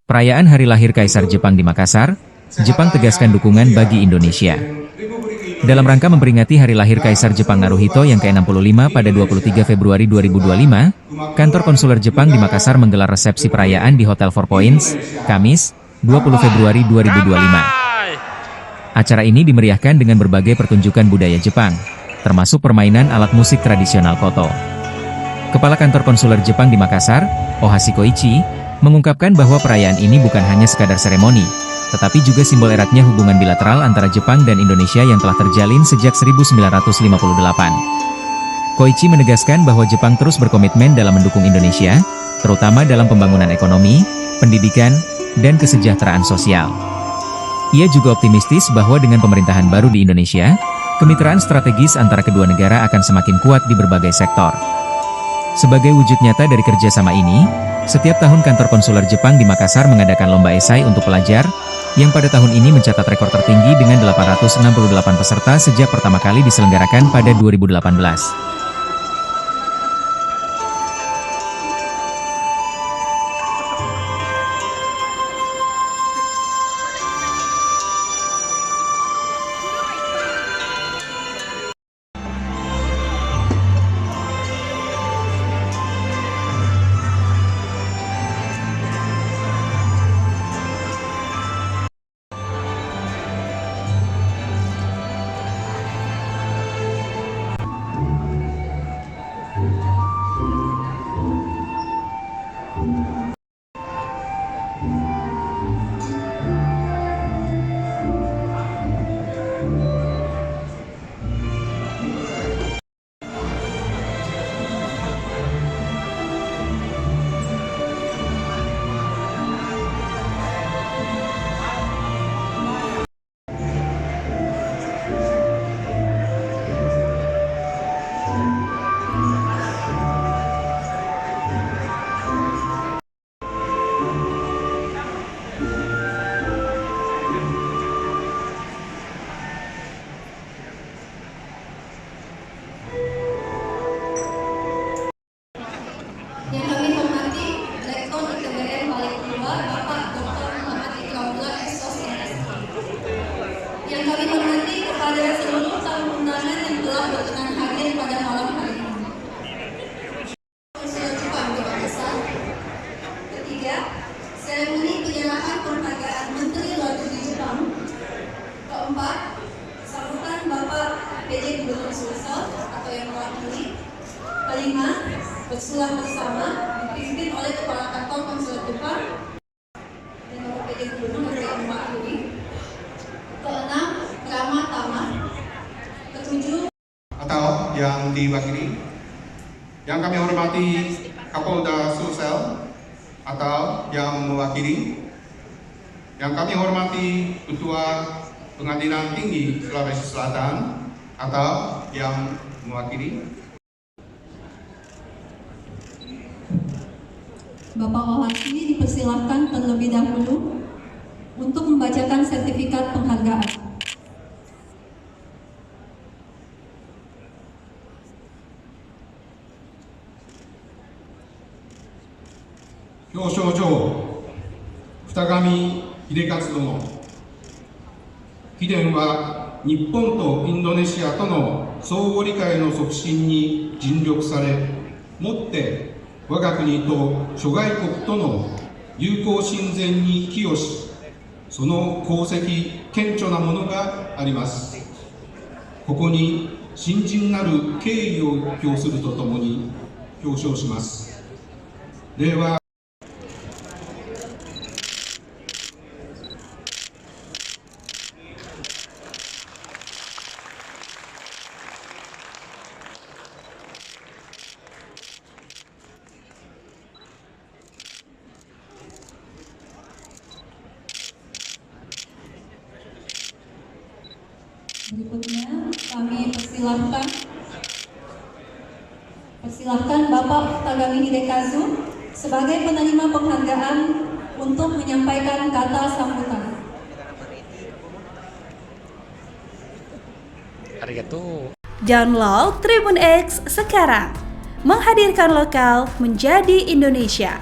Perayaan Hari Lahir Kaisar Jepang di Makassar, Jepang tegaskan dukungan bagi Indonesia. Dalam rangka memperingati Hari Lahir Kaisar Jepang Naruhito yang ke-65 pada 23 Februari 2025, kantor konsuler Jepang di Makassar menggelar resepsi perayaan di Hotel Four Points, Kamis, 20 Februari 2025. Acara ini dimeriahkan dengan berbagai pertunjukan budaya Jepang, termasuk permainan alat musik tradisional koto. Kepala kantor konsuler Jepang di Makassar, Ohashi Koichi, mengungkapkan bahwa perayaan ini bukan hanya sekadar seremoni, tetapi juga simbol eratnya hubungan bilateral antara Jepang dan Indonesia yang telah terjalin sejak 1958. Koichi menegaskan bahwa Jepang terus berkomitmen dalam mendukung Indonesia, terutama dalam pembangunan ekonomi, pendidikan, dan kesejahteraan sosial. Ia juga optimistis bahwa dengan pemerintahan baru di Indonesia, kemitraan strategis antara kedua negara akan semakin kuat di berbagai sektor. Sebagai wujud nyata dari kerjasama ini, setiap tahun kantor konsuler Jepang di Makassar mengadakan lomba esai untuk pelajar, yang pada tahun ini mencatat rekor tertinggi dengan 868 peserta sejak pertama kali diselenggarakan pada 2018. Yang kami hormati, Rektor ITBN Balik Kedua, Bapak Dr. Muhammad Iqbal SOS MSc. Yang kami hormati kepada seluruh tamu undangan yang telah berkenan hadir pada malam hari ini. Konsuler Jepang di Makassar. Ketiga, seremoni penyerahan penghargaan Menteri Luar Negeri Jepang. Keempat, sambutan Bapak PJ Gubernur Sulsel atau yang mewakili. Kelima, bersulah bersama dipimpin oleh Kepala Kantor Konsuler Jepang dan Bapak PJ Gubernur yang mewakili. Keenam, drama tamat. Ketujuh, atau yang diwakili. Yang kami hormati Kapolda Sulsel atau yang mewakili. Yang kami hormati Ketua Pengadilan Tinggi Sulawesi Selatan atau yang mewakili. Bapak Ohashi dipersilahkan terlebih dahulu untuk membacakan sertifikat penghargaan. Hyōshōjō 二上秀勝殿。貴殿は日本とインドネシアとの相互理解の促進に尽力され、もって我が国と諸外国との友好親善に寄与し、その功績顕著なものがあります。ここに深甚なる敬意を表するとともに表彰します。令和Berikutnya kami persilahkan Bapak Tagami Hidekazu sebagai penerima penghargaan untuk menyampaikan kata sambutan. Download Tribun X sekarang, menghadirkan lokal menjadi Indonesia.